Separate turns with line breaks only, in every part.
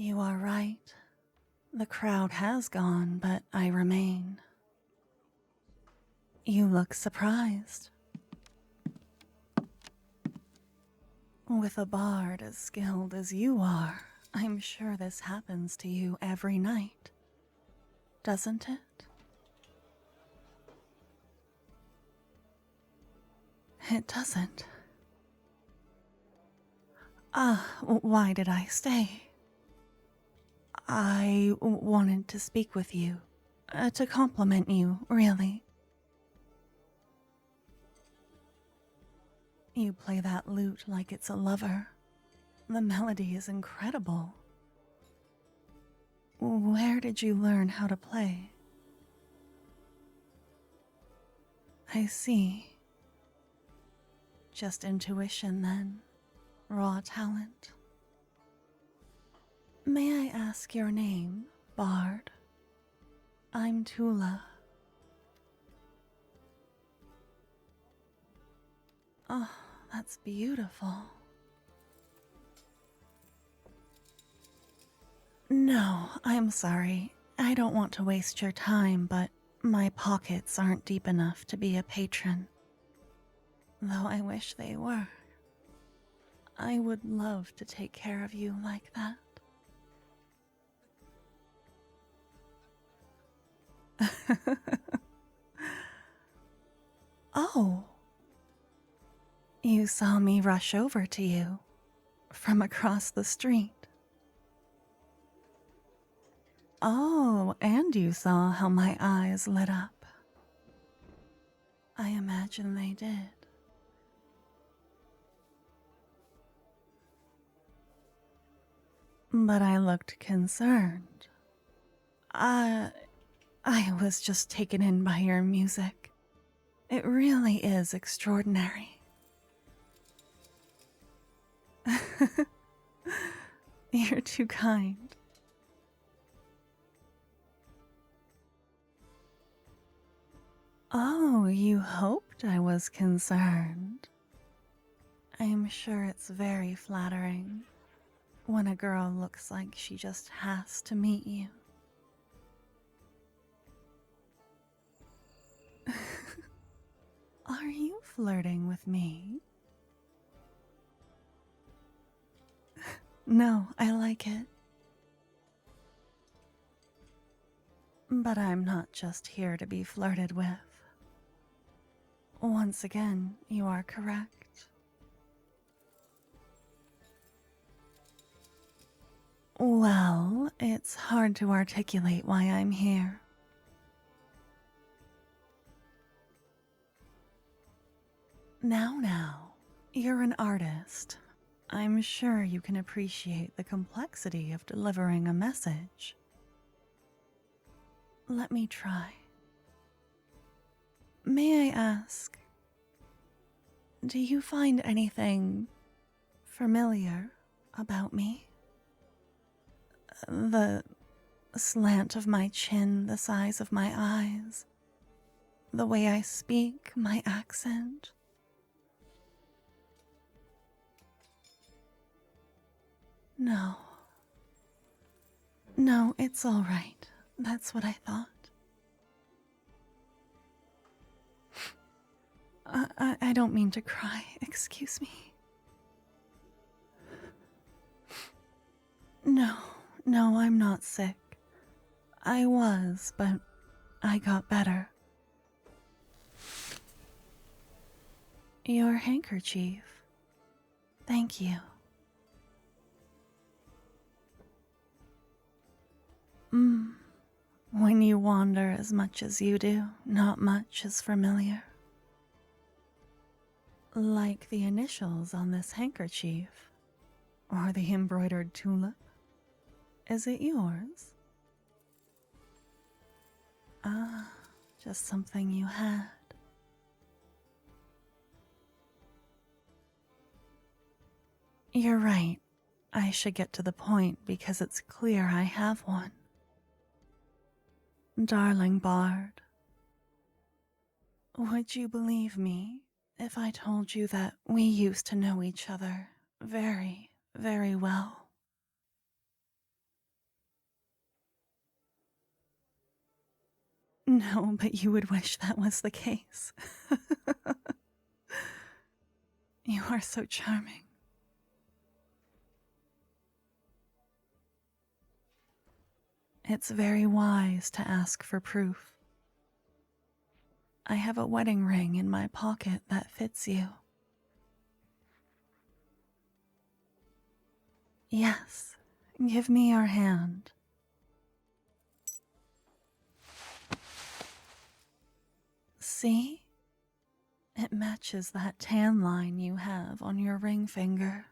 You are right. The crowd has gone, but I remain. You look surprised. With a bard as skilled as you are, I'm sure this happens to you every night. Doesn't it? It doesn't. Why did I stay? I wanted to speak with you. To compliment you, really. You play that lute like it's a lover. The melody is incredible. Where did you learn how to play? I see. Just intuition, then. Raw talent. May I ask your name, Bard? I'm Tula. Oh, that's beautiful. No, I'm sorry. I don't want to waste your time, but my pockets aren't deep enough to be a patron. Though I wish they were. I would love to take care of you like that. Oh. You saw me rush over to you from across the street. Oh, and you saw how my eyes lit up. I imagine they did. But I looked concerned. I was just taken in by your music. It really is extraordinary. You're too kind. Oh, you hoped I was concerned. I'm sure it's very flattering when a girl looks like she just has to meet you. Are you flirting with me? No, I like it. But I'm not just here to be flirted with. Once again, you are correct. Well, it's hard to articulate why I'm here. Now, you're an artist. I'm sure you can appreciate the complexity of delivering a message. Let me try. May I ask, do you find anything familiar about me? The slant of my chin, the size of my eyes, the way I speak, my accent. No. No, it's all right. That's what I thought. I don't mean to cry. Excuse me. No, I'm not sick. I was, but I got better. Your handkerchief. Thank you. When you wander as much as you do, not much is familiar. Like the initials on this handkerchief, or the embroidered tulip. Is it yours? Ah, just something you had. You're right. I should get to the point because it's clear I have one. Darling Bard, would you believe me if I told you that we used to know each other very, very well? No, but you would wish that was the case. You are so charming. It's very wise to ask for proof. I have a wedding ring in my pocket that fits you. Yes, give me your hand. See? It matches that tan line you have on your ring finger.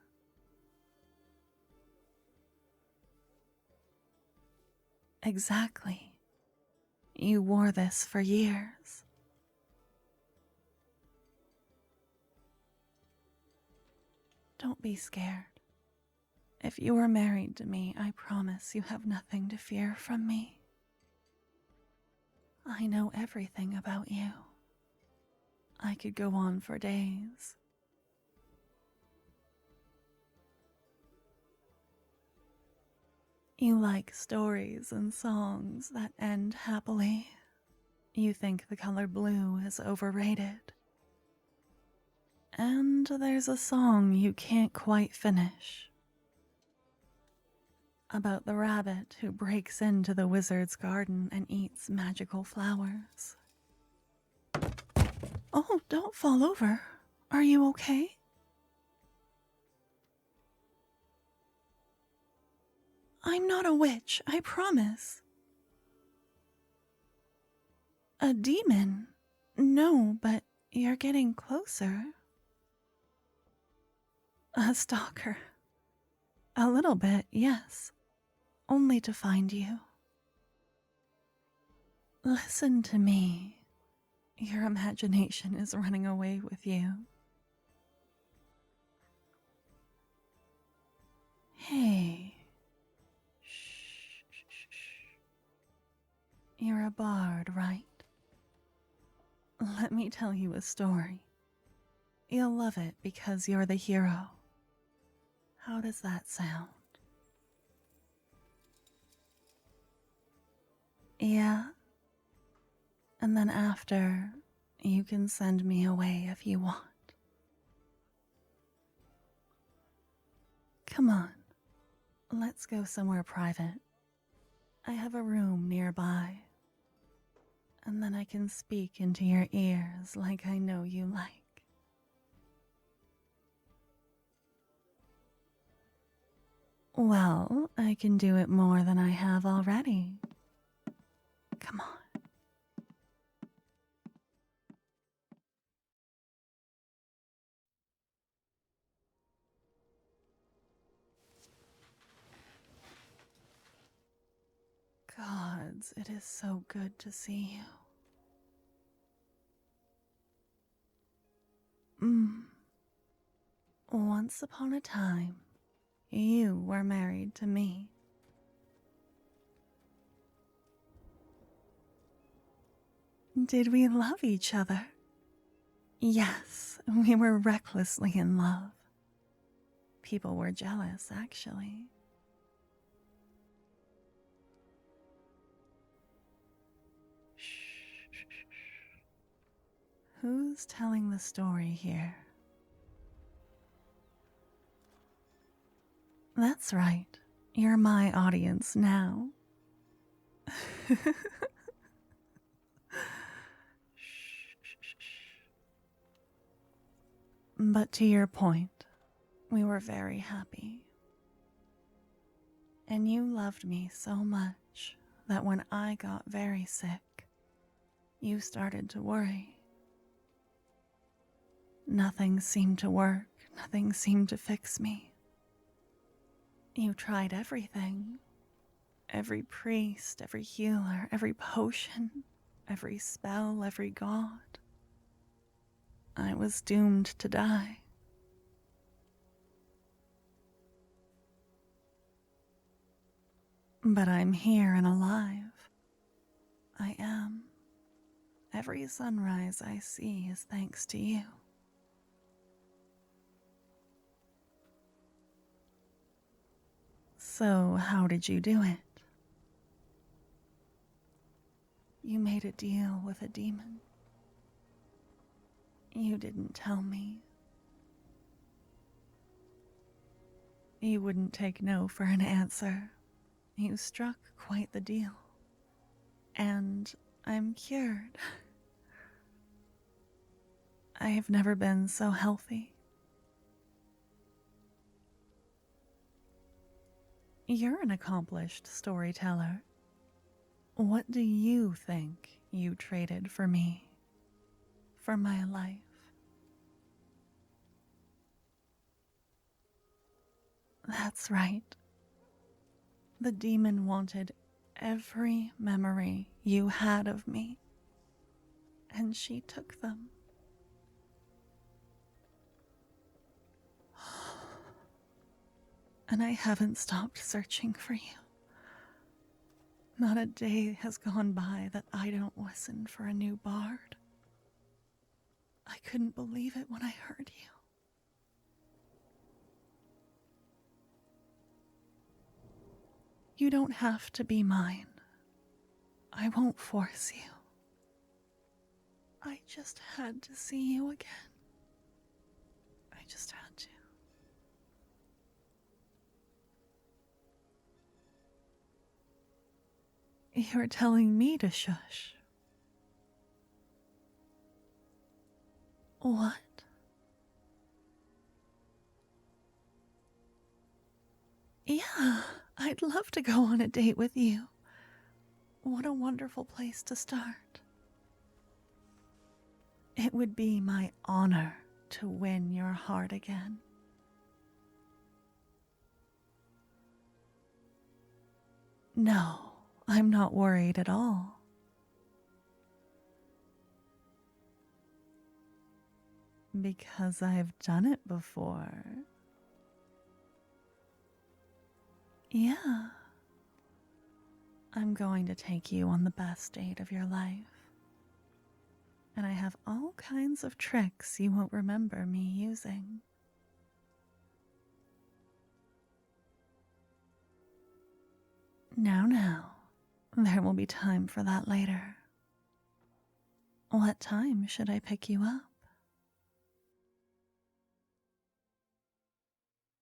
Exactly. You wore this for years. Don't be scared. If you are married to me, I promise you have nothing to fear from me. I know everything about you. I could go on for days. You like stories and songs that end happily. You think the color blue is overrated. And there's a song you can't quite finish. About the rabbit who breaks into the wizard's garden and eats magical flowers. Oh, don't fall over. Are you okay? I'm not a witch, I promise. A demon? No, but you're getting closer. A stalker. A little bit, yes. Only to find you. Listen to me. Your imagination is running away with you. Hey. Shh, shh, shh, shh. You're a bard, right? Let me tell you a story. You'll love it because you're the hero. How does that sound? Yeah? And then after, you can send me away if you want. Come on, let's go somewhere private. I have a room nearby. And then I can speak into your ears like I know you like. Well, I can do it more than I have already. Come on. Gods, it is so good to see you. Once upon a time, you were married to me. Did we love each other? Yes, we were recklessly in love. People were jealous, actually. Shh. Who's telling the story here? That's right. You're my audience now. But to your point, we were very happy. And you loved me so much that when I got very sick, you started to worry. Nothing seemed to work, nothing seemed to fix me. You tried everything. Every priest, every healer, every potion, every spell, every god. I was doomed to die. But I'm here and alive. I am. Every sunrise I see is thanks to you. So, how did you do it? you made a deal with a demon. You didn't tell me. You wouldn't take no for an answer. You struck quite the deal. And I'm cured. I've never been so healthy. You're an accomplished storyteller. What do you think you traded for me? For my life? That's right. The demon wanted every memory you had of me, and she took them. And I haven't stopped searching for you. Not a day has gone by that I don't listen for a new bard. I couldn't believe it when I heard you. You don't have to be mine. I won't force you. I just had to see you again. I just had to. You're telling me to shush. What? Yeah, I'd love to go on a date with you. What a wonderful place to start. It would be my honor to win your heart again. No, I'm not worried at all. Because I've done it before. Yeah. I'm going to take you on the best date of your life. And I have all kinds of tricks you won't remember me using. Now, there will be time for that later. What time should I pick you up?